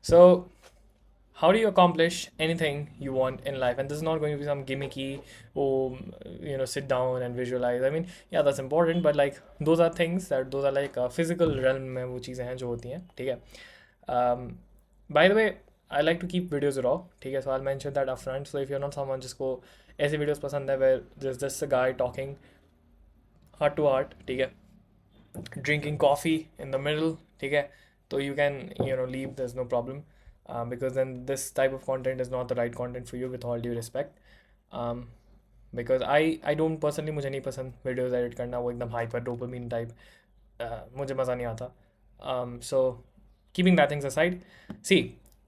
So how do you accomplish anything you want in life? And this is not going to be some gimmicky, oh, sit down and visualize. I mean, yeah, that's important, but like those are things that those are like physical realm में वो चीज़ें हैं जो होती हैं, ठीक है. um, by the way, I like to keep videos raw, ठीक है. So I'll mention that upfront. So if you're not someone जिसको ऐसे videos पसंद है where there's just a guy talking heart to heart, ठीक है, drinking coffee in the middle, ठीक है, so you can leave, there's no problem. Because then this type of content is not the right content for you, with all due respect. um, because I don't personally, मुझे नहीं पसंद videos edit करना, वो एकदम hyper dopamine type, मुझे मज़ा नहीं आता. So keeping that things aside, see,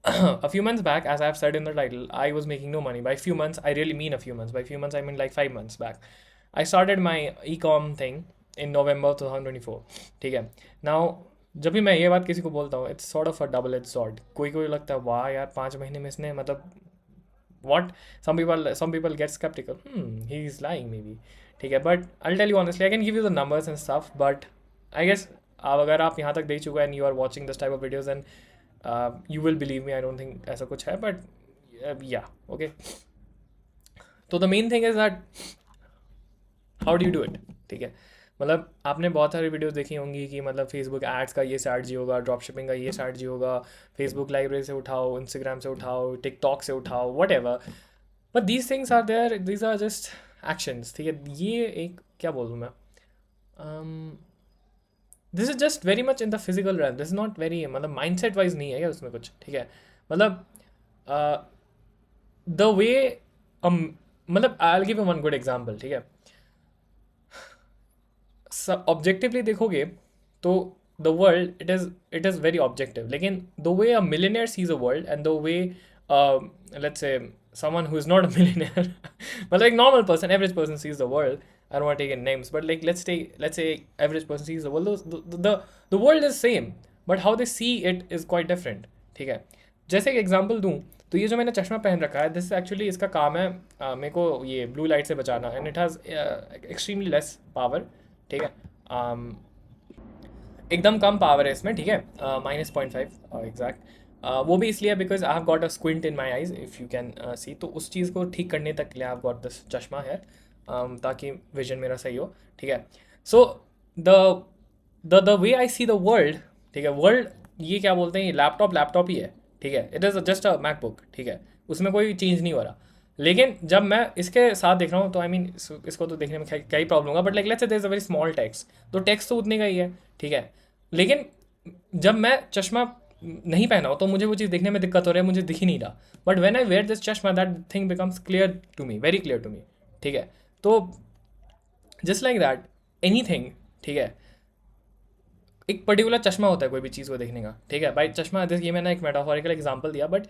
a few months back, as I've said in the title, I was making no money. By few months, I really mean a few months. By few months, I mean like 5 months back. I started my e-com thing in November 2024, ठीक है. Now जब भी मैं ये बात किसी को बोलता हूँ, it's sort of a double edge sword. कोई कोई लगता है वाह यार 5 महीने में इसने मतलब what, some people get skeptical, he is lying maybe, ठीक है. But I'll tell you honestly, I can give you the numbers and stuff, but I guess अब अगर आप यहाँ तक देख चुका है and you are watching this type of videos, then you will believe me. I don't think ऐसा कुछ है, but yeah, okay. तो the main thing is that how do you do it, ठीक है. मतलब आपने बहुत सारी वीडियोस देखी होंगी कि मतलब फेसबुक एड्स का ये स्ट्रैटजी होगा, ड्रॉप शिपिंग का ये स्ट्रैटजी होगा, फेसबुक लाइब्रेरी से उठाओ, इंस्टाग्राम से उठाओ, टिकटॉक से उठाओ, whatever. But these things are there, these are just actions, ठीक है. ये एक क्या बोलूँ मैं, this is just very much in the physical realm. This is not very, मतलब माइंड सेट वाइज नहीं है क्या उसमें कुछ, ठीक है. मतलब द वे, मतलब I will give you one good example, ठीक है. ऑब्जेक्टिवली देखोगे तो the world, it is very objective, लेकिन the way a millionaire sees a world and the way let's say someone who is not a millionaire but like normal person, average person sees the world. I don't want to take in names, but like let's say average person sees the world. The world is same, but how they see it is quite different, ठीक है. जैसे एक example दूं, तो ये जो मैंने चश्मा पहन रखा है, दिस एक्चुअली इसका काम है मेरे को ये ब्लू लाइट से बचाना, and it has extremely less power, ठीक है. एकदम कम पावर है इसमें, ठीक है, -0.5 एग्जैक्ट. वो भी इसलिए because I have got a squint in my eyes, if you can see. तो उस चीज़ को ठीक करने तक के लिए आई हैव गॉट दिस चश्मा है, ताकि विजन मेरा सही हो, ठीक है. So the the way I see the world, ठीक है, वर्ल्ड ये क्या बोलते हैं, लैपटॉप ही है, ठीक है. It is just a MacBook, ठीक है, उसमें कोई चेंज नहीं हो रहा. लेकिन जब मैं इसके साथ देख रहा हूँ तो आई मीन इसको तो देखने में क्या ही प्रॉब्लम होगा, but like let's say there is a very small text, तो टेक्स्ट तो उतने का ही है, ठीक है. लेकिन जब मैं चश्मा नहीं पहना हो तो मुझे वो चीज़ देखने में दिक्कत हो रही है, मुझे दिख ही नहीं रहा. But when I wear this चश्मा, that thing becomes clear to me, very clear to me, ठीक है. तो just like that anything, ठीक है, एक पर्टिकुलर चश्मा होता है कोई भी चीज़ को देखने का, ठीक है. बाई चश्मा, ये मैंने एक मेटाफोरिकल एग्जाम्पल दिया, but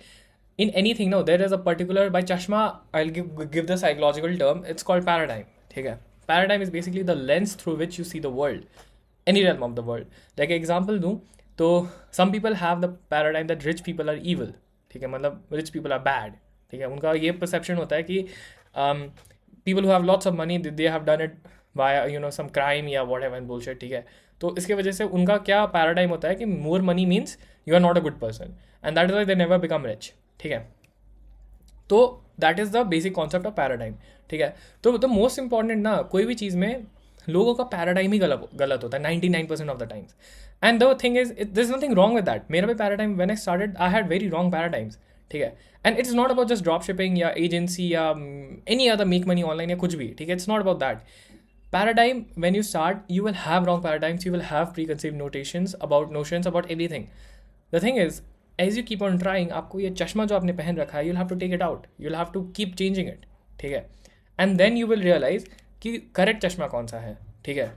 in anything now there is a particular, by chashma I'll give the psychological term, it's called paradigm, ठीक है. Paradigm is basically the lens through which you see the world, any realm of the world. like example दूँ तो some people have the paradigm that rich people are evil, ठीक है, मतलब rich people are bad, ठीक है. उनका ये perception होता है कि people who have lots of money, they have done it via some crime या whatever and bullshit, ठीक है. तो इसके वजह से उनका क्या पैराडाइम होता है कि more money means you are not a good person, and that is why they never become rich, ठीक है. तो that is the basic concept of paradigm, ठीक है. तो द मोस्ट इंपॉर्टेंट ना, कोई भी चीज़ में लोगों का पैराडाइम ही गलत होता है 99% of the times. And the thing is there is nothing wrong with that. मेरा भी paradigm when I started I had very wrong paradigms, ठीक है. And it's not about just drop shipping या एजेंसी या any other make money online या कुछ भी, ठीक है. It's not about that. Paradigm, when you start, you will have wrong paradigms, you will have preconceived notions about everything. The thing is, as you keep on trying, आपको ये चश्मा जो आपने पहन रखा है, you'll have to take it out, you'll have to keep changing it, ठीक है. And then you will realize कि करेक्ट चश्मा कौन सा है, ठीक है.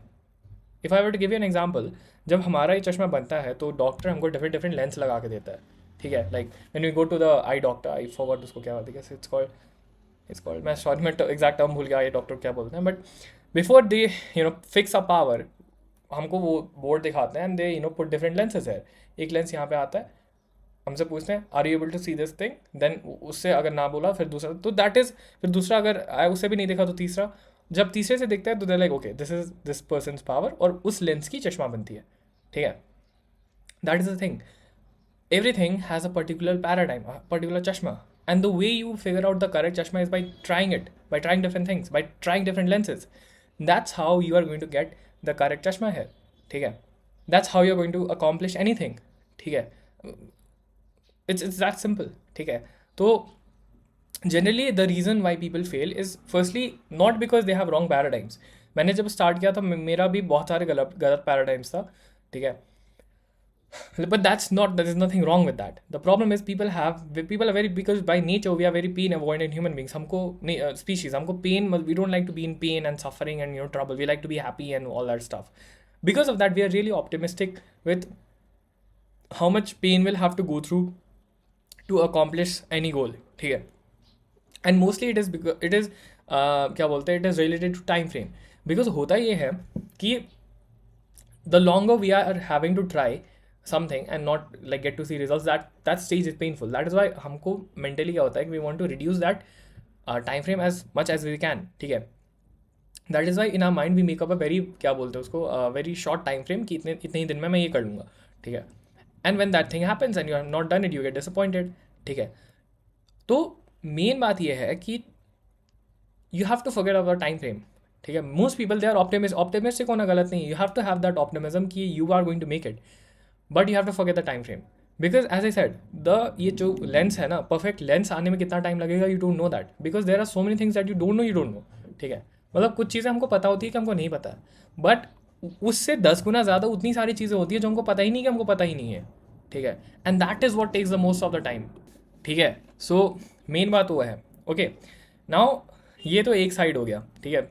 If I were to give you an example, जब हमारा ये चश्मा बनता है तो डॉक्टर हमको डिफरेंट डिफरेंट लेंस लगा के देता है, ठीक है. Like when we go to the eye doctor, I forgot उसको क्या बोलते हैं, इट्स कॉल्ड मैं सॉरी मैं एग्जैक्ट टर्म भूल गया ये डॉक्टर क्या बोलते हैं. But before they fix a power, हमको वो बोर्ड दिखाते हैं, and they put different lenses है. एक लेंस यहाँ पे आता है, हमसे पूछते हैं are you able to see this thing, then उससे अगर ना बोला फिर दूसरा, तो दैट इज़, फिर दूसरा अगर उससे भी नहीं देखा तो तीसरा, जब तीसरे से देखता है तो they like okay this is this persons power, और उस लेंस की चश्मा बनती है, ठीक है. That is the thing. everything has a particular paradigm, a particular chashma. And the way you figure out the correct chashma is by trying it, by trying different things, by trying different lenses. That's how you are going to get the correct chashma here. ठीक है? That's how you're going to accomplish anything. ठीक है? It's that simple. ठीक है? तो generally the reason why people fail is firstly not because they have wrong paradigms. मैंने जब start किया था मेरा भी बहुत सारे गलत गलत पैराडाइम्स था. ठीक है, but there is nothing wrong with that. The problem is people are very, because by nature we are very pain avoidant human beings. हमको species, हमको pain, we don't like to be in pain and suffering and trouble. We like to be happy and all that stuff. Because of that we are really optimistic with how much pain we'll have to go through to accomplish any goal. ठीक है, and mostly it is because it is क्या बोलते हैं, it is related to time frame. Because होता ये है कि the longer we are having to try something and not like get to see results, that stage is painful. That is why हमको mentally क्या होता है कि we want to reduce that time frame as much as we can. ठीक है, that is why in our mind we make up a very, क्या बोलते हैं उसको, very short time frame कि इतने ही दिन में मैं ये कर लूँगा. ठीक है, and when that thing happens and you have not done it, you get disappointed. ठीक है, तो मेन बात यह है कि you have to forget about time frame. ठीक है, most people they are optimistic होना गलत नहीं. You have to have that optimism कि you are going to make it, but you have to forget the time frame. Because as I said, ये जो lens है ना, परफेक्ट लेंस आने में कितना टाइम लगेगा, you don't know that. Because there are so many things that you don't know. ठीक है, मतलब कुछ चीज़ें हमको पता होती है कि हमको नहीं पता है, बट उससे 10 गुना ज़्यादा उतनी सारी चीज़ें होती है जो हमको पता ही नहीं कि हमको पता ही नहीं है. ठीक है, and that is what takes the most of the time. ठीक है, सो मेन बात वो है. ओके, नाउ ये तो एक साइड हो गया. ठीक है,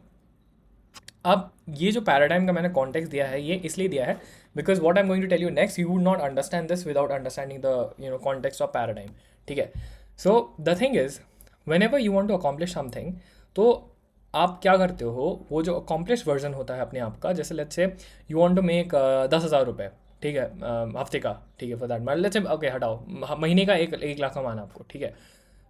अब ये जो पैराडाइम का मैंने कॉन्टेक्स्ट दिया है, ये इसलिए दिया है because what I am going to tell you next, you would not understand this without understanding the context of paradigm. ठीक है, so the thing is, whenever you want to accomplish something, तो आप क्या करते हो, वो जो accomplish version होता है अपने आप का, जैसे let's say you want to make 10,000 रुपये. ठीक है, हफ्ते का. ठीक है, for that matter let's say, okay हटाओ, महीने का 1 लाख कमाना आपको. ठीक है,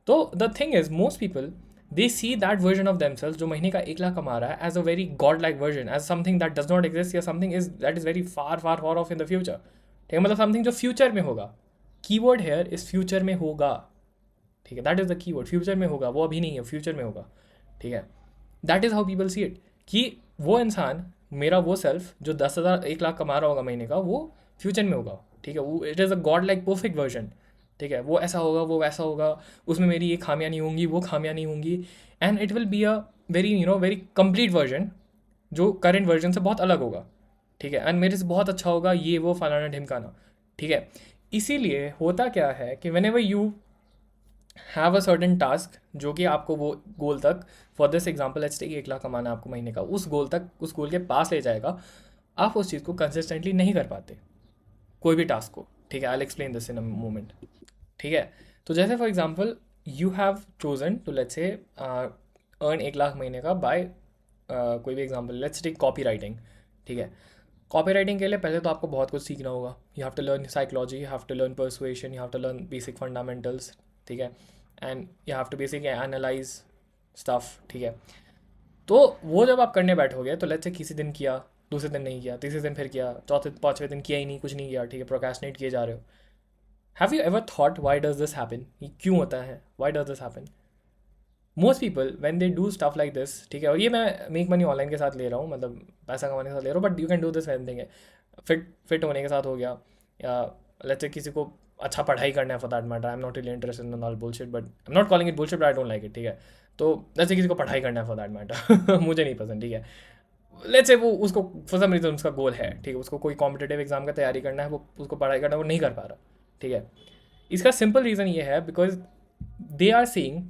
तो the thing is, most people they see that version of themselves जो महीने का 1 लाख कमा रहा है, as a very god like version, as something that does not exist, या something that is very far off in the future. ठीक है, मतलब something जो फ्यूचर में होगा. कीवर्ड हेयर इस फ्यूचर में होगा. ठीक है, that is the keyword, future में होगा, वो अभी नहीं है, फ्यूचर में होगा. ठीक है, that is how people see it, कि वो इंसान, मेरा वो सेल्फ जो 10,000 1 लाख कमा रहा होगा महीने का, वो फ्यूचर में होगा. ठीक है, वो it is a God like perfect version. ठीक है, वो ऐसा होगा, वो वैसा होगा, उसमें मेरी ये खामियां नहीं होंगी, वो खामियां नहीं होंगी, and it will be a very very complete version जो करेंट वर्जन से बहुत अलग होगा. ठीक है, एंड मेरे से बहुत अच्छा होगा, ये वो फलाना ढिमकाना. ठीक है, इसीलिए होता क्या है कि whenever you have a certain task जो कि आपको वो गोल तक, for this example let's take 1 lakh कमाना आपको महीने का, उस गोल तक, उस गोल के पास ले जाएगा, आप उस चीज़ को कंसिस्टेंटली नहीं कर पाते, कोई भी टास्क को. ठीक है, I will explain this in a moment. ठीक है, तो जैसे for example you have chosen to let's say earn 1 lakh महीने का बाय कोई भी example, let's take copywriting. ठीक है, कॉपी राइटिंग के लिए पहले तो आपको बहुत कुछ सीखना होगा. You have to learn psychology, you have to learn persuasion, you have to learn basic fundamentals. ठीक है, and you have to basic analyse stuff. ठीक है, तो वो जब आप करने बैठोगे, तो लेट्स से किसी दिन किया, दूसरे दिन नहीं किया, तीसरे दिन फिर किया, चौथे 5वें दिन किया ही नहीं, कुछ नहीं किया. ठीक है, प्रोक्रेस्टिनेट किए जा रहे हो. Have you ever thought why does this happen, ये क्यों होता है, why does this happen? Most people when they do stuff like this. ठीक है, और ये मैं मेक मनी ऑनलाइन के साथ ले रहा हूँ, मतलब पैसा कमाने के साथ ले रहा हूँ, but you can do this anything है. फिट होने के साथ हो गया, या लेट्स से किसी को अच्छा पढ़ाई करना है, for that matter, I am not really interested in all bullshit, but I am not calling it bullshit, but I don't like it. ठीक है, तो लेट्स से किसी को पढ़ाई करना है, फॉर दैट मैटर मुझे नहीं पसंद. ठीक है, लेट्स से वो उसको फॉर सम रीजन उसका गोल है. ठीक है, उसको कोई कॉम्पिटेटिव एग्जाम का तैयारी करना है, वो उसको पढ़ाई करना है, वो नहीं कर पा रहा. ठीक है, इसका सिंपल रीज़न ये है because they are seeing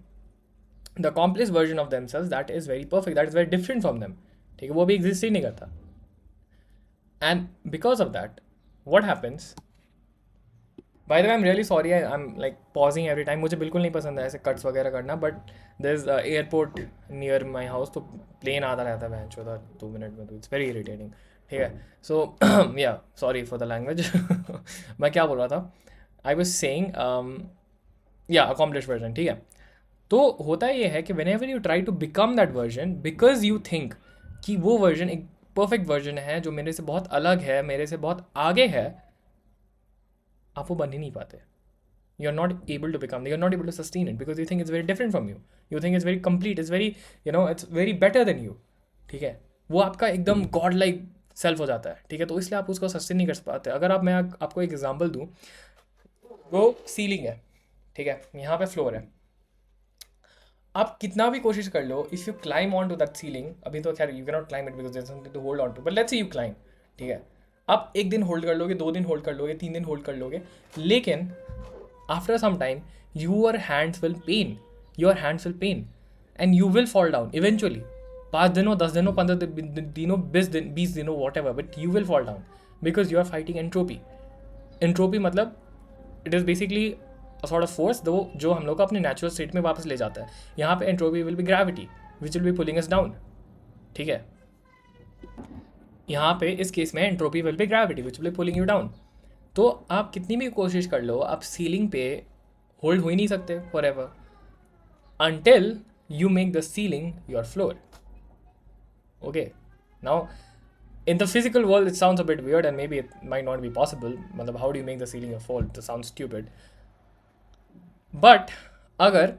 the accomplish version of themselves that is very perfect, that is very different from them. ठीक है, वो भी एग्जिस्ट ही नहीं करता. And because of that what happens, by the way I am really sorry, I am like pausing every time, मुझे बिल्कुल नहीं पसंद है ऐसे कट्स वगैरह करना, but there is airport near my house, तो प्लेन आता रहता है बेंच उधर 2 मिनट में, तो इट्स वेरी इरिटेटिंग. ठीक है, सो या सॉरी फॉर द लैंग्वेज. मैं क्या बोल रहा था, आई वॉज सेइंग या अकॉम्प्लिश वर्जन. ठीक है, तो होता ये है कि whenever you try to become that version, because you think कि वो वर्जन एक परफेक्ट वर्जन है जो मेरे से बहुत अलग है, मेरे से बहुत आगे है, आप वो बन ही नहीं पाते. you're not able to become, you're not able to sustain it because you think it's very different from you. You think it's very complete, it's very, it's very better than you. ठीक है, वो आपका एकदम God like self हो जाता है. ठीक है, तो इसलिए आप उसको सस्टेन नहीं कर पाते. अगर आप, मैं आपको एक एग्जांपल दूँ, वो सीलिंग है. ठीक है, यहाँ पे फ्लोर है. आप कितना भी कोशिश कर लो, if you climb on to that ceiling, अभी तो खैर you can not climb it because there is something to hold on to, but let's say you climb. ठीक है, आप एक दिन होल्ड कर लोगे, 2 दिन होल्ड कर लोगे, 3 दिन होल्ड कर लोगे, लेकिन after some time your hands will pain, your hands will pain and you will fall down eventually. 5 दिनों, 10 दिनों, 15 दिनों, 20 दिनों, whatever, but you will fall down because you are fighting entropy. Entropy मतलब it is basically sort of force दो जो हम लोग को अपने नेचुरल स्टेट में वापस ले जाता है. यहाँ पे entropy will be gravity which will be pulling us down. ठीक है, यहाँ पे इस केस में entropy will be gravity which will be pulling you down. तो आप कितनी भी कोशिश कर लो, आप सीलिंग पे होल्ड हो ही नहीं सकते for ever until you make the ceiling your floor. Okay, now in the physical world it sounds a bit weird and maybe it might not be possible. मतलब how do you make the ceiling your floor? It sounds stupid. But अगर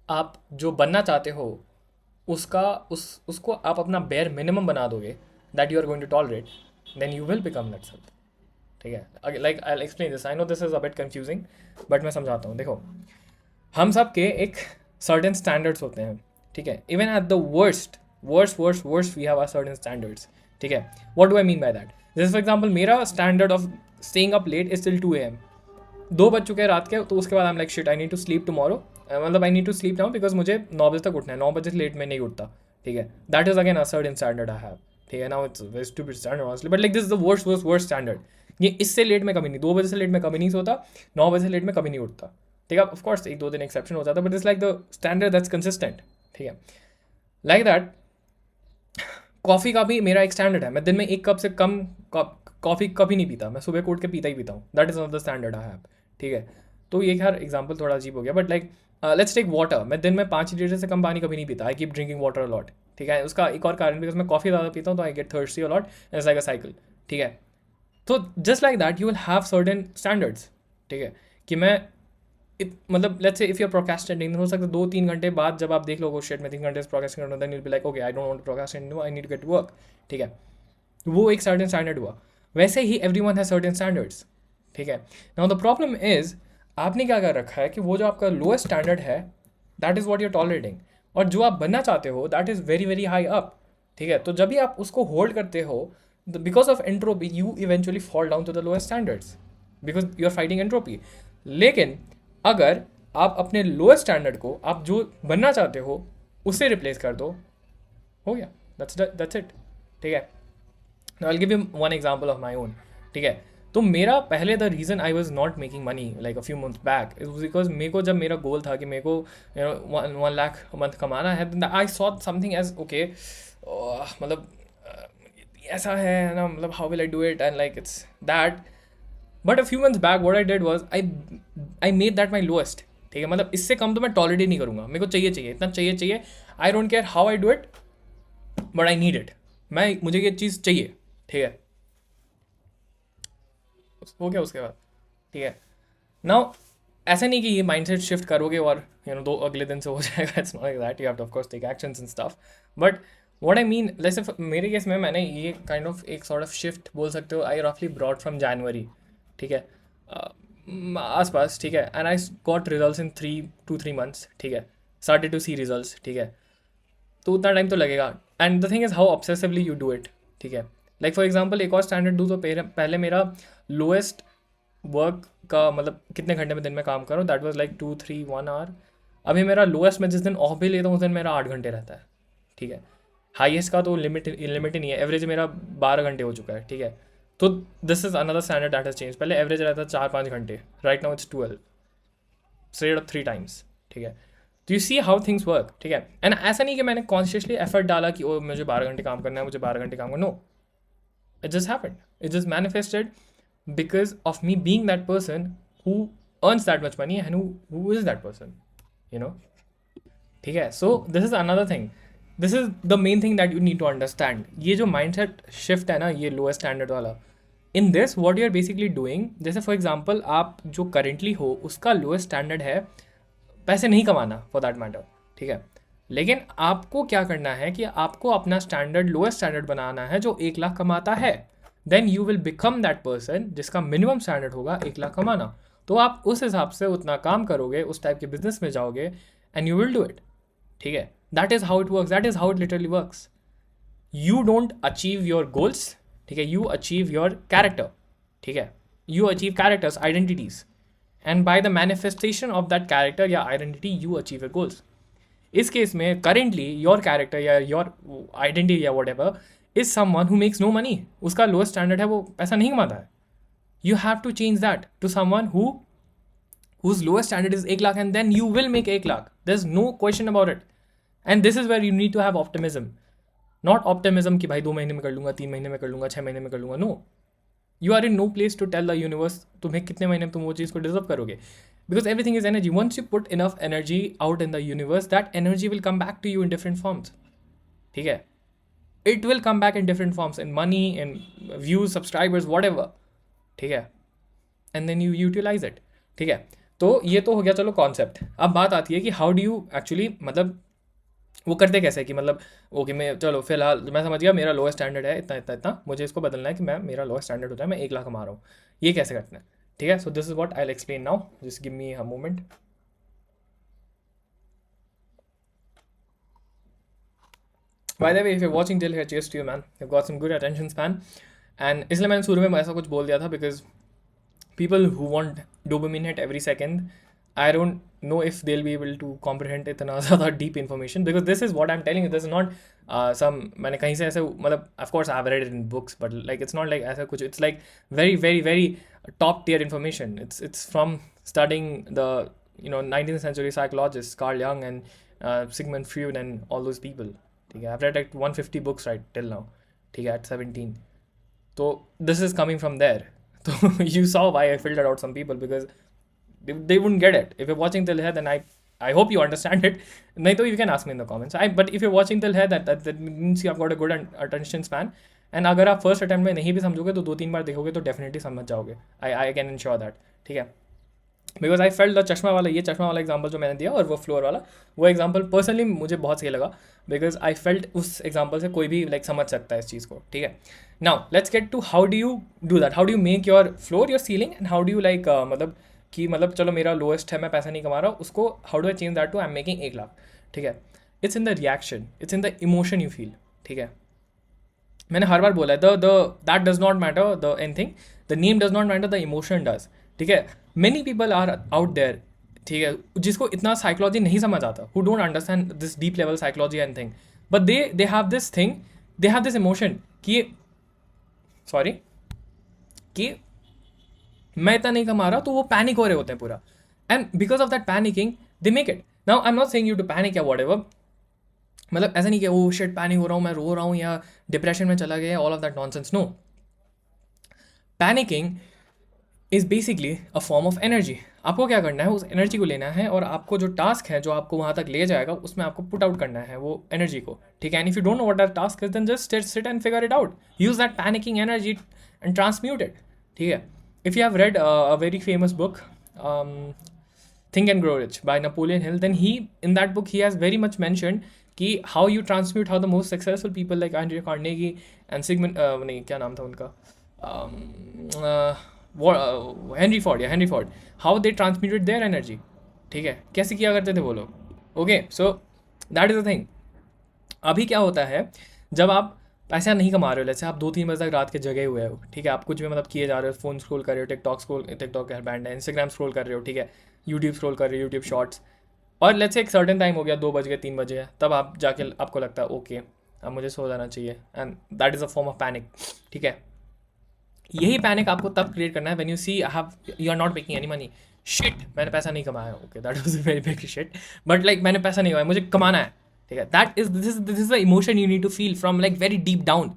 आप जो बनना चाहते हो उसको आप अपना bare minimum बना दोगे that you are going to tolerate, then you will become that self. ठीक है, like I explain this. I know this is a bit confusing but मैं समझाता हूँ. देखो, हम सब के एक सर्टेन स्टैंडर्ड्स होते हैं. ठीक है, even at the worst we have our certain standards. ठीक है, what do I mean by that? जैसे फॉर एग्जांपल मेरा standard of staying up late is till 2 AM. 2 बज चुके हैं रात के, तो उसके बाद I am like shit, I need to sleep tomorrow. मतलब I need to sleep now because मुझे 9 बजे तक उठना है. 9 बजे से लेट में नहीं उठता. ठीक है, that is again a certain standard I have. ठीक है, now it's very stupid standard honestly, but like this is the worst standard. ये इससे लेट में कभी नहीं, 2 बजे से लेट में कभी नहीं सोता, 9 बजे से लेट में कभी नहीं उठता. ठीक है, ऑफकोर्स 1-2 दिन एक्सेप्शन हो जाता है, but it's like the standard that's consistent. ठीक है, लाइक दैट कॉफ़ी का भी मेरा एक स्टैंडर्ड है. मैं दिन में 1 कप से कम कॉफ़ी कभी नहीं पीता. मैं सुबह को उठ के पीता ही पीता हूँ. That is of the standard I have. ठीक है, तो ये खैर एग्जाम्पल थोड़ा अजीब हो गया, but like let's take water. मैं दिन में 5 लीटर से कम पानी कभी नहीं पीता. I keep drinking water a lot. ठीक है, उसका एक और कारण बिकॉज मैं कॉफ़ी ज़्यादा पीता हूँ, तो I get thirsty a lot and it's like a cycle. ठीक है, तो just like that you will have certain standards. ठीक है, कि मैं मतलब let's say if you are procrastinating, हो सकता है 2-3 घंटे बाद जब आप देख लो शिट मैं 3 घंटे से प्रोक्रेस्टिनेट करना, then you will be like okay I don't want to procrastinate, I need to get to work. ठीक है, वो एक सर्टेन स्टैंडर्ड हुआ. वैसे ही एवरीवन हैज सर्टेन स्टैंडर्ड्स. ठीक है, नाउ द प्रॉब्लम इज आपने क्या कर रखा है कि वो जो आपका लोएस्ट स्टैंडर्ड है that is what you're tolerating, और जो आप बनना चाहते हो that is very very high up. ठीक है, तो जब भी आप उसको होल्ड करते हो, because of entropy you eventually fall down to the lowest standards because you are fighting entropy. लेकिन अगर आप अपने लोएस्ट स्टैंडर्ड को आप जो बनना चाहते हो उससे रिप्लेस कर दो, हो गया. That's it. ठीक है, I will give you one example of my own. ठीक है, तो मेरा पहले the reason I was not making money like a few months back is because मेरे को जब मेरा गोल था कि मेरे को 1 लाख मंथ कमाना है, I saw something as okay, मतलब ऐसा है ना, मतलब how will I do it and like it's that. But a few months back what I did was I made that my lowest. ठीक है, मतलब इससे कम तो मैं टॉलरेट ही नहीं करूँगा. मेरे को चाहिए इतना चाहिए. I don't care how I do it but I need it. मुझे ये चीज़ चाहिए. ठीक है, हो गया उसके बाद. ठीक है, नाउ ऐसा नहीं कि ये माइंडसेट शिफ्ट करोगे और दो अगले दिन से हो जाएगा. It's not like that. You have to of course take actions and stuff. But what I mean, जैसे मेरे केस में मैंने ये काइंड ऑफ एक सॉर्ट ऑफ शिफ्ट बोल सकते हो आई रफली ब्रॉड फ्रॉम जनवरी. ठीक है, आसपास. ठीक है, and I got results in 3 months. ठीक है, स्टार्टेड टू सी रिजल्ट्स. ठीक है, तो उतना टाइम तो लगेगा. And the thing is how obsessively you do it. ठीक है, लाइक फॉर एग्जांपल एक और स्टैंडर्ड दूँ तो पहले मेरा लोएस्ट वर्क का मतलब कितने घंटे में दिन में काम करूँ, दैट वाज लाइक 2-3-1 hour. अभी मेरा लोएस्ट मैं जिस दिन ऑफ भी लेता हूँ उस दिन मेरा 8 घंटे रहता है. ठीक है, हाईएस्ट का तो लिमिट ही नहीं है. एवरेज मेरा 12 घंटे हो चुका है. ठीक है, तो this is another standard that has change. पहले एवरेज रहता था 4-5 घंटे, right now it's 12 straight up 3 times. ठीक है, तो you see how things work. ठीक है, एंड ऐसा नहीं कि मैंने कॉन्शियसली एफर्ट डाला कि ओ मुझे 12 घंटे काम करना है, मुझे 12 घंटे काम करना. No, it just happened. It just manifested because of me being that person who earns that much money and who is that person, you know. ठीक है, so this is another thing. This is the main thing that you need to understand. ये जो mindset shift है ना, ये lowest standard वाला, in this what you are basically doing, जैसे for example आप जो करेंटली हो उसका लोएस्ट स्टैंडर्ड है पैसे नहीं कमाना फॉर दैट मैटर, ठीक है, लेकिन आपको क्या करना है कि आपको अपना स्टैंडर्ड लोएस्ट स्टैंडर्ड बनाना है जो 1 लाख कमाता है, then you will become that person जिसका मिनिमम स्टैंडर्ड होगा 1 लाख कमाना। तो आप उस हिसाब से उतना काम करोगे, उस टाइप के बिजनेस में जाओगे and you will do it, ठीक है। That is how it works, that is how it literally works. You don't achieve your goals, ठीक है, यू अचीव योर कैरेक्टर, ठीक है, you achieve characters identities and by the manifestation of that character या identity you achieve your goals. इस case में currently your character या your identity या whatever is someone who makes no money, उसका lowest standard है, वो पैसा नहीं कमाता है। You have to change that to someone whose lowest standard is 1 lakh and then you will make 1 lakh. There's no question about it. And this is where you need to have optimism. Not optimism कि भाई 2 महीने में कर लूँगा, 3 महीने में कर लूँगा, 6 महीने में कर लूँगा. No. You are in no place to tell the universe तुम्हें कितने महीने में तुम वो चीज़ को डिजर्व करोगे. Because everything is energy. Once you put enough energy out in the universe, that energy will come back to you in different forms. ठीक है? It will come back in different forms, in money, in views, subscribers, whatever. ठीक है? And then you utilize it. ठीक है? तो ये तो हो गया चलो कॉन्सेप्ट। अब बात आती है कि हाउ डू यू एक्चुअली, मतलब वो करते कैसे कि मतलब ओके मैं चलो फिलहाल मैं समझ गया मेरा लोअर स्टैंडर्ड है इतना इतना इतना, मुझे इसको बदलना है कि मैं मेरा लोअर स्टैंडर्ड होता है मैं 1 लाख कमा रहा हूँ, ये कैसे करते हैं, ठीक है। So this is what I will explain now, just give me a moment. By the way if you watching till here, cheers to you man, you got some good attention span. And इसलिए मैंने शुरू में ऐसा कुछ बोल दिया था because people who want dopamine hit every second, I don't know if they'll be able to comprehend इतना ज़्यादा deep information, because this is what I'm telling you, this is not some मैंने कहीं से ऐसे मतलब of course I've read it in books but like it's not like ऐसा कुछ, it's like very very very top tier information. It's from studying the 19th century psychologists Carl Jung and Sigmund Freud and all those people, ठीक है। I've read like 150 books right till now, ठीक है, at 17. तो this is coming from there. So you saw why I filtered out some people, because they wouldn't get it. If you're watching till here, then I hope you understand it. Nahi to you can ask me in the comments. But if you're watching till here, that means you have got a good attention span. And अगर आप first attempt में नहीं भी समझोगे तो 2-3 बार देखोगे तो definitely समझ जाओगे। आई कैन इंश्योर दैट, ठीक है। बिकॉज आई फेल्ट द चश्मा वाला एग्जाम्पल जो मैंने दिया और वो फ्लोर वाला, वो एग्जाम्पल पर्सनली मुझे बहुत सही लगा, बिकॉज आई फेल्ट उस एग्जाम्पल से कोई भी लाइक समझ सकता है इस चीज़ को, ठीक है। Now let's get to how do you do that, how do you make your floor your ceiling, and how do you like मतलब कि मतलब चलो मेरा लोएस्ट है, मैं पैसा नहीं कमा रहा, उसको how do I change that to I am making 1 lakh, ठीक है। It's in the reaction, it's in the emotion you feel, ठीक है। मैंने हर बार बोला है the that does not matter the anything, the name does not matter, the emotion does, ठीक है। Many people are out there, ठीक है, जिसको इतना साइकोलॉजी नहीं समझ आता, who don't understand this deep level psychology and thing, but they have this thing, they have this emotion कि सॉरी कि मैं इतना नहीं कमा रहा, तो वो पैनिक हो रहे होते हैं पूरा, and because of that panicking they make it. Now I am not saying you to panic या व्हाटएवर, मतलब ऐसा नहीं कि ओ शिट पैनिक हो रहा हूँ, मैं रो रहा हूँ या डिप्रेशन में चला गया, all of that nonsense, no. Panicking is basically a form of energy. आपको क्या करना है, उस एनर्जी को लेना है और आपको जो टास्क है जो आपको वहाँ तक ले जाएगा उसमें आपको पुट आउट करना है वो एनर्जी को, ठीक है। And if you don't know what that task is, then just sit and figure it out, use that panicking energy and transmute it, ठीक है। If you have read a very famous book think and grow rich by Napoleon Hill, then he in that book he has very much mentioned कि how you transmute, how the most successful people like Andrew Carnegie and Sigmund नहीं क्या नाम था उनका, Henry Ford, how they transmuted their energy, ठीक है, कैसे किया करते थे वो लोग, okay. So that is the thing. अभी क्या होता है, जब आप पैसा नहीं कमा रहे हो, जैसे आप 2-3 बजे तक रात के जगे हुए हो, ठीक है, आप कुछ भी मतलब किए जा रहे हो, फ़ोन स्क्रॉल कर रहे हो, टिकटॉक का बैंड है, इंस्टाग्राम स्क्रॉल कर रहे हो, ठीक है, यूट्यूब स्क्रॉल कर रहे हो, यूट्यूब शॉर्ट्स, और लेट्स से एक सर्टेन टाइम हो गया, 2 बज गए, 3 बजे है, तब आप जाके आपको लगता है ओके अब मुझे सो जाना चाहिए, and that is a form of panic, ठीक है। यही पैनिक आपको तब क्रिएट करना है when you see you are not making any money, shit मैंने पैसा नहीं कमाया, okay that was a very big shit, but like मैंने पैसा नहीं कमाया, मुझे कमाना है, ठीक है। That is this is the emotion you need to feel from like very deep down,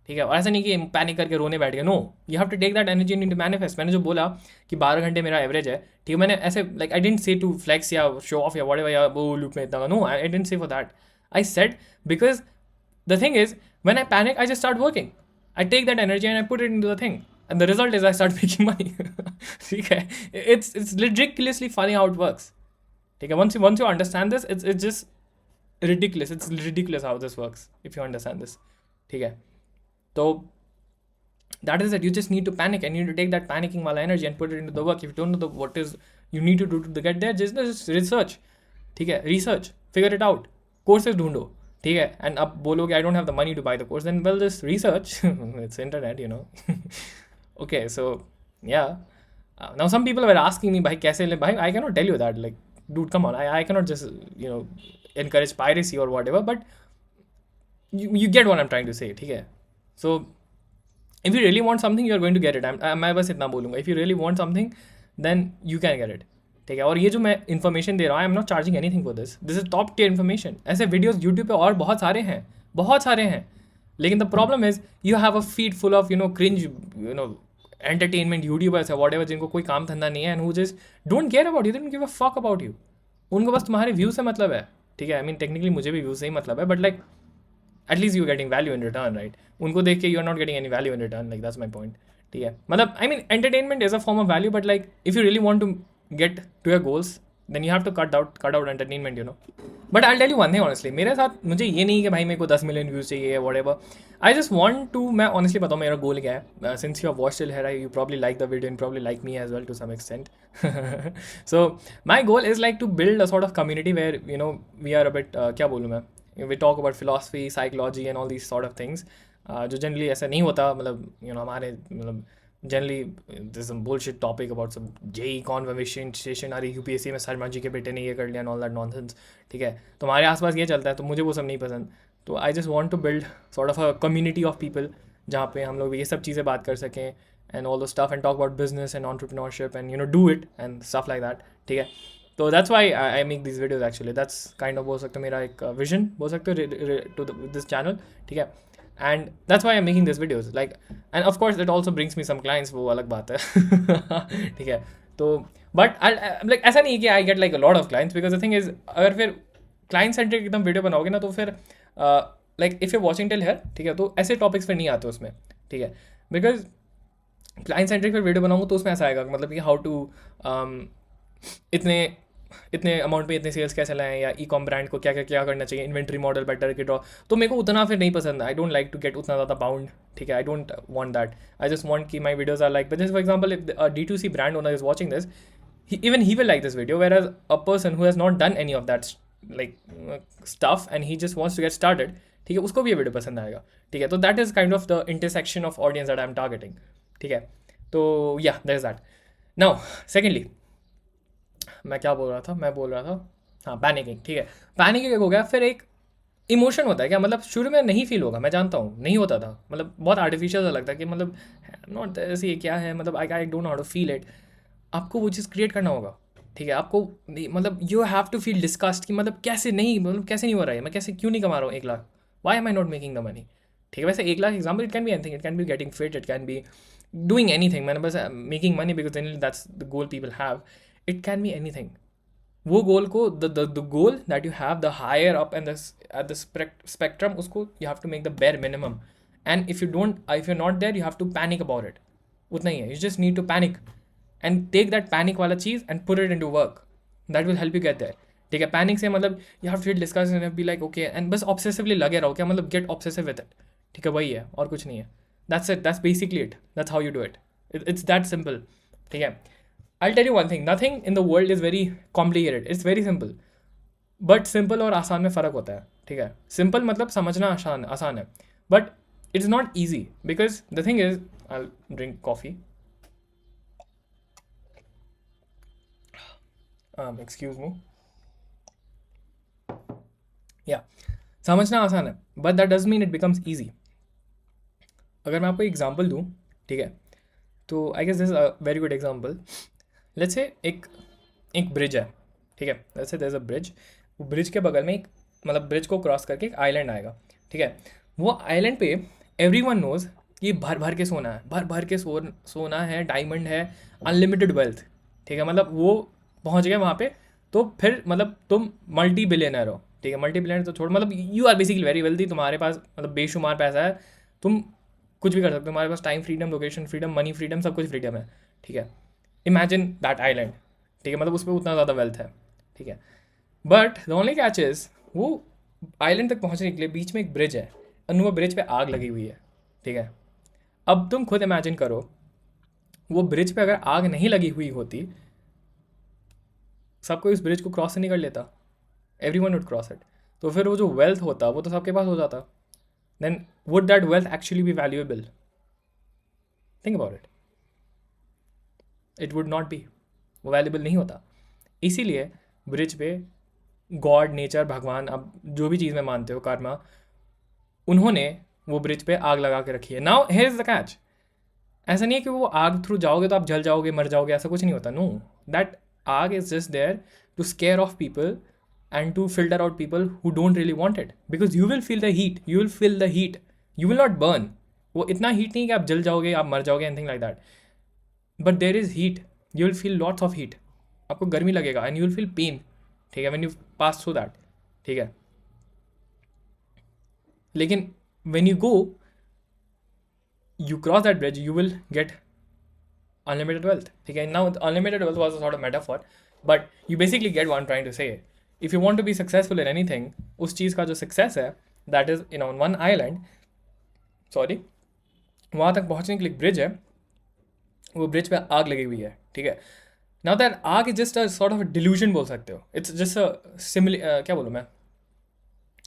ठीक है। और ऐसा नहीं कि पैनिक करके रोने बैठ गया, no, you have to take that energy into manifest. मैंने जो बोला कि 12 घंटे मेरा एवरेज है, ठीक है, मैंने ऐसे like I didn't say to flex या शो ऑफ या व्हाटएवर या वो लूप में इतना, no I didn't say for that, I said because the thing is when I panic I just start working, I take that energy and I put it into the thing. and the result is I start making money. ठीक है, it's ridiculously funny how it works. ठीक है, once you understand this, it's just ridiculous. It's ridiculous how this works if you understand this. ठीक है, तो that is it. You just need to panic, and you need to take that panicking wala energy and put it into the work. If you don't know what is you need to do to get there, just research. ठीक है, research, figure it out, courses ढूंढो. ठीक है, and अब बोलोगे I don't have the money to buy the course, then well just research. It's internet, you know. Okay, so yeah. Now some people were asking me, भाई कैसे ले भाई, I cannot tell you that, like dude, come on, I cannot just encourage piracy or whatever, but you get what I'm trying to say. ठीक है, so if you really want something, you are going to get it. मैं बस इतना बोलूँगा, if you really want something, then you can get it. ठीक है, और ये जो मैं इन्फॉर्मेशन दे रहा हूँ, I am not charging anything for this is top tier information. ऐसे वीडियोस यूट्यूब पे और बहुत सारे हैं, लेकिन the problem is you have a feed full of cringe entertainment YouTubers है व्हाटएवर, जिनको कोई काम धंधा नहीं है, and who just don't care about you, they don't give a fuck about you. उनको बस तुम्हारे व्यू से मतलब है. ठीक है, आई मीन टेक्निकली मुझे भी व्यू से ही मतलब है, but like at least you getting value in return, right. उनको देख के you are not getting any value in return, like that's my point. ठीक है, मतलब I mean entertainment is a form of value, but like if you really want to get to your goals, then you have to cut out entertainment, But I'll tell you one thing honestly, मेरे साथ मुझे ये नहीं कि भाई मेरे को 10 million views चाहिए whatever. I just want to, मैं honestly बताऊँ मेरा goal क्या है. Since you have watched till here, you probably like the video and probably like me as well to some extent. So my goal is like to build a sort of community where we are a bit क्या बोलूँ मैं, we talk about philosophy, psychology and all these sort of things, जो generally ऐसा नहीं होता. मतलब हमारे मतलब generally this bullshit topic about सब जेई कॉन्वर्सेशन, अरे यूपीएससी में शर्मा जी के बेटे ने ये कर लिया, ऑल दैट नॉनसेंस. ठीक है, तो हमारे आसपास ये चलता है, तो मुझे वो सब नहीं पसंद. तो I just want to build sort of a community of people जहाँ पे हम लोग ये सब चीज़ें बात कर सकें, and all the stuff, and talk about business and entrepreneurship and do it and stuff like that. ठीक है, तो that's why I make this videos actually. That's kind of बोल सकते हो मेरा एक विजन बोल सकते हो टू दिस चैनल. ठीक है, and that's why I'm making these videos, like, and of course it also brings me some clients, वो अलग बात है. ठीक है, तो but like ऐसा नहीं है कि I get like a lot of clients, because the thing is अगर फिर client centric एकदम वीडियो बनाओगे ना, तो फिर like if you're watching till here, ठीक है, तो ऐसे टॉपिक्स फिर नहीं आते उसमें. ठीक है, because client centric फिर वीडियो बनाऊंगा तो उसमें ऐसा आएगा मतलब कि हाउ टू इतने अमाउंट में इतने सेल्स कैसे लाएं, या ई कॉम ब्रांड को क्या करना चाहिए, इन्वेंट्री मॉडल बेटर के ड्रॉ. तो मेरे को उतना फिर नहीं पसंद. I don't like to get उतना ज़्यादा बाउंड. ठीक है, I don't want that. I just want कि my videos are like, just for example if D2C brand owner is watching this, even he will like this video, whereas a person who has not done any of that like stuff and he just wants to get started, ठीक है, उसको भी ये video पसंद आएगा. ठीक है, तो that is kind of the intersection of audience that I am targeting. ठीक है, तो या that is that. Now secondly मैं क्या बोल रहा था, हाँ, पैनिकिंग. ठीक है, पैनिकिंग हो गया. फिर एक इमोशन होता है क्या, मतलब शुरू में नहीं फील होगा, मैं जानता हूँ नहीं होता था, मतलब बहुत आर्टिफिशियल सा लगता है कि मतलब नॉट ऐसे क्या है, मतलब I don't know how to feel it. आपको वो चीज़ क्रिएट करना होगा. ठीक है, आपको मतलब you have to feel disgust कि मतलब कैसे नहीं हो रहा है, मैं कैसे क्यों नहीं कमा रहा हूँ 1 lakh, why am I not making the money. ठीक है, वैसे 1 lakh example, it can be anything, it can be getting fit, it can be doing anything. मैंने बस making money because that's the goal people have. It can be anything. वो goal को the goal that you have the higher up and at the spectrum, उसको you have to make the bare minimum. And if you not there, you have to panic about it. उतना ही है, you just need to panic and take that panic वाला चीज़ and put it into work. That will help you get there. ठीक है, panic से मतलब you have to feel disgust and be like okay, and बस obsessively लगे रहो, क्या मतलब get obsessive with it. ठीक है, वही है और कुछ नहीं है. That's it. That's basically it. That's how you do it. It's that simple. ठीक है, I'll tell you one thing. Nothing in the world is very complicated. It's very simple. But simple और आसान में फ़र्क होता है. ठीक है, simple मतलब समझना आसान है, but it's not easy, because the thing is, I'll drink coffee. Excuse me. Yeah, समझना आसान है, but that doesn't mean it becomes easy. अगर मैं आपको एग्जांपल दूँ, ठीक है, तो I guess this is a very good example. Let's say एक ब्रिज है. ठीक है, let's say there is a bridge. वो ब्रिज के बगल में एक मतलब ब्रिज को क्रॉस करके एक आइलैंड आएगा. ठीक है, वो आइलैंड पे एवरीवन नोज कि भर के सोना है, भर के सोना है, डायमंड है, अनलिमिटेड वेल्थ. ठीक है, मतलब वो पहुंच गए वहाँ पे, तो फिर मतलब तुम मल्टी बिलियनर हो. ठीक है, मल्टी बिलियनर तो छोड़, मतलब you are basically very wealthy, तुम्हारे पास मतलब बेशुमार पैसा है, तुम कुछ भी कर सकते हो, हमारे पास time freedom, location freedom, money freedom, सब कुछ फ्रीडम है, ठीक है। इमेजिन दैट आइलैंड, ठीक है, मतलब उस पर उतना ज़्यादा वेल्थ है, ठीक है। But the only catch is वो आइलैंड तक पहुंचने के लिए बीच में एक ब्रिज है, और वो ब्रिज पे आग लगी हुई है, ठीक है। अब तुम खुद इमेजिन करो, वो ब्रिज पे अगर आग नहीं लगी हुई होती, सब कोई उस ब्रिज को क्रॉस नहीं कर लेता, every one would cross it, तो फिर वो जो वेल्थ होता वो तो सबके पास हो जाता। Then would that wealth actually be valuable? Think about it, it would not be, वो वैल्यूएबल नहीं होता। इसीलिए ब्रिज पे गॉड, नेचर, भगवान, अब जो भी चीज़ में मानते हो, कर्मा, उन्होंने वो ब्रिज पे आग लगा के रखी है। Now here is the catch, ऐसा नहीं है कि वो आग थ्रू जाओगे तो आप जल जाओगे, मर जाओगे, ऐसा कुछ नहीं होता। नो, दैट आग is just there to scare of people and to filter out people who don't really want it, because you will feel the heat, you will feel the heat, you will not burn। वो इतना heat नहीं कि आप जल जाओगे, आप मर जाओगे, anything like that, but there is heat, you will feel lots of heat, आपको गर्मी लगेगा, and you will feel pain, ठीक है, when you pass through that, ठीक है। लेकिन when you go, you cross that bridge, you will get unlimited wealth, ठीक है। now unlimited wealth was a sort of metaphor, but you basically get what I'm trying to say। if you want to be successful in anything, उस चीज़ का जो success है, that is in on one island, sorry, वहाँ तक पहुँचने के लिए bridge है, वो ब्रिज पे आग लगी हुई है, ठीक है। नाउ दैट आग is just a sort of delusion बोल सकते हो, इट्स जस्ट अ सिमिल, क्या बोलूँ मैं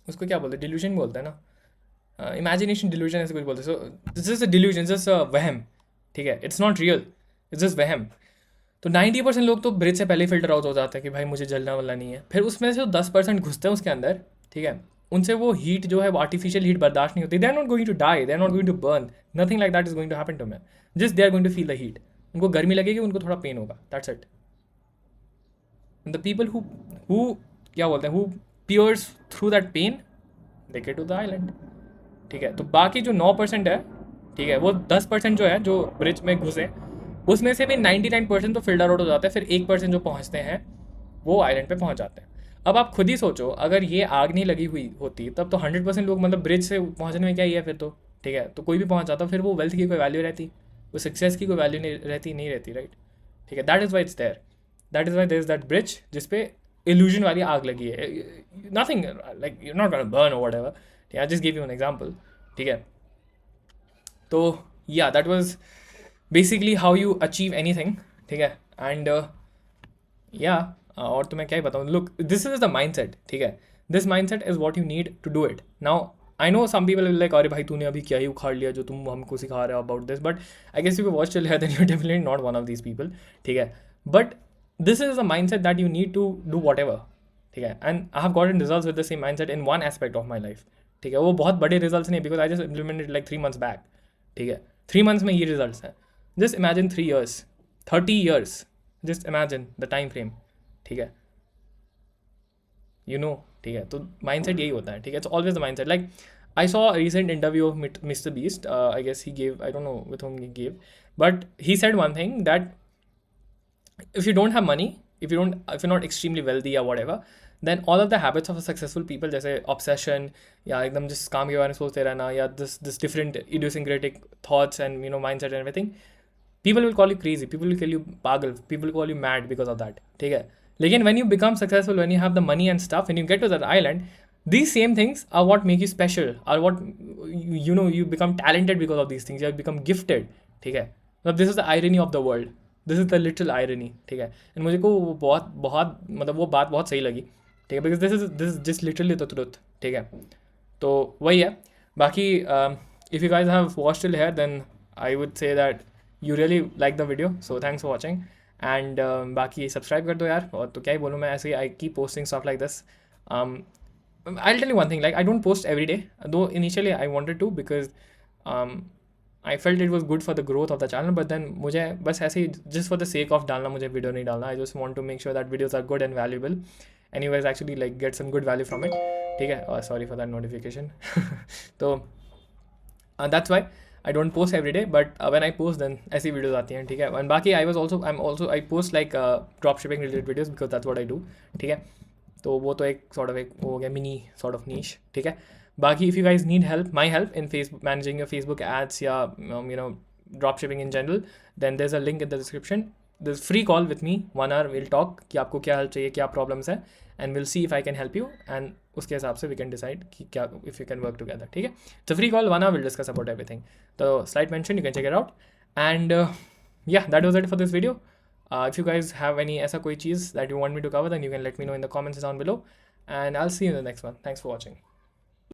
उसको, क्या बोलते हैं, डिल्यूजन बोलते हैं ना, इमेजिनेशन डिल्यूजन ऐसे कुछ बोलते हैं। सो this is a delusion, just a वहम, ठीक है, it's not real, it's just वहम। तो 90% लोग तो ब्रिज से पहले ही फिल्टर आउट हो जाते हैं कि भाई मुझे जलना वलना नहीं है। फिर उसमें से जो 10% घुसते हैं उसके अंदर, ठीक है, उनसे वो हीट जो है, वो आर्टिफिशियल हीट बर्दाश्त नहीं होती। They are not going to die, they are not going to burn, nothing like that is going to happen to man, just they are going to feel the heat. उनको गर्मी लगेगी, उनको थोड़ा pain होगा, that's it. The people who क्या बोलते हैं, who pierce through that pain, they get to the island, ठीक है। तो बाकी जो 9% है, ठीक है, वो 10% जो है जो ब्रिज में घुसे, उसमें से भी 99% तो फिल्टर आउट हो जाता है। फिर 1% जो पहुंचते हैं वो आइलैंड पे पहुंच जाते हैं। अब आप खुद ही सोचो, अगर ये आग नहीं लगी हुई होती तब तो 100% लोग, मतलब ब्रिज से पहुंचने में क्या ही है फिर तो, ठीक है, तो कोई भी पहुंच जाता, फिर वो वेल्थ की कोई वैल्यू रहती, वो सक्सेस की कोई वैल्यू नहीं रहती, राइट, ठीक है। That is why it's there, that is why there is that bridge जिसपे इल्यूजन वाली आग लगी है। Nothing like you not gonna burn और whatever, I just give you an example, ठीक है। तो या that was basically how you achieve anything, ठीक है। एंड या और तो मैं क्या ही बताऊँ, look, this is the mind set, ठीक है, this mind set is what you need to do it. Now I know some people will like, अरे भाई तूने अभी क्या ही उखाड़ लिया जो तुम हमको सिखा रहे हो about this, but I guess you watch till here, then you definitely not one of these people, ठीक है। But this is the mind set that you need to do whatever, ठीक है। And I have gotten results with the same mind set in one aspect of my life, ठीक है। वो बहुत बड़े results नहीं, because I just implemented like 3 months बैक, ठीक है। 3 months में ये रिजल्ट्स हैं। Just imagine 3 years, 30 years, just imagine the time frame, ठीक है, यू नो, ठीक है। तो माइंड सेट यही होता है, ठीक है, it's always the mind set. Like I saw a recent interview of Mister Beast, I guess he gave, I don't know with whom he gave, but he said one thing, that if you don't have money, if you're not extremely wealthy or whatever, then all of the habits of a successful people, जैसे obsession या एकदम जिस काम के बारे में सोचते रहना, या this different idiosyncratic thoughts and mindset and everything, people will call you crazy, people will call you pagal, people will call you mad because of that, ठीक है। लेकिन when you become successful, when you have the money and stuff, when you get to that island, these same things are what make you special, are what you become talented because of these things, you become gifted, ठीक है। मतलब this is the irony of the world, this is the little irony, ठीक है। And मुझे को वो बहुत मतलब वो बात बहुत सही लगी, ठीक है, because this just literally the truth, ठीक है। तो वही है। बाकी if you guys have watched till here, then I would say that you really like the video, so thanks for watching. And बाकी सब्सक्राइब कर दो यार, और तो क्या ही बोलूँ मैं, ऐसे I keep posting stuff like this. I'll tell you one thing, like I don't post every day, though initially I wanted to, because I felt it was good for the growth of the channel, but then मुझे बस ऐसे ही just for the sake of डालना, मुझे video नहीं डालना। I just want to make sure that videos are good and valuable and you guys actually like get some good value from it, ठीक है। और sorry for that notification तो that's why I don't post every day, but when I post then ऐसी videos आती हैं, ठीक है। and बाकी I post like drop shipping related videos because that's what I do, ठीक है। तो वो तो एक सॉर्ट ऑफ एक वो हो गया मिनी सॉर्ट ऑफ नीश, ठीक है। बाकी if you guys need help, my help in Facebook managing your Facebook ads या drop shipping in general, then there is a link in the description. This free call with me, 1 hour will talk कि आपको क्या help चाहिए, क्या problems है, and will see if I can help you, and उसके हिसाब से we can decide कि क्या, if you can work together. ठीक है, तो free call, 1 hour will discuss about everything. तो slide mention, you can check it out. And yeah, that was it for this video. If you guys have any ऐसा कोई चीज़ that you want me to cover, then you can let me know in the comments down below, and I'll see you in the next one. Thanks for watching.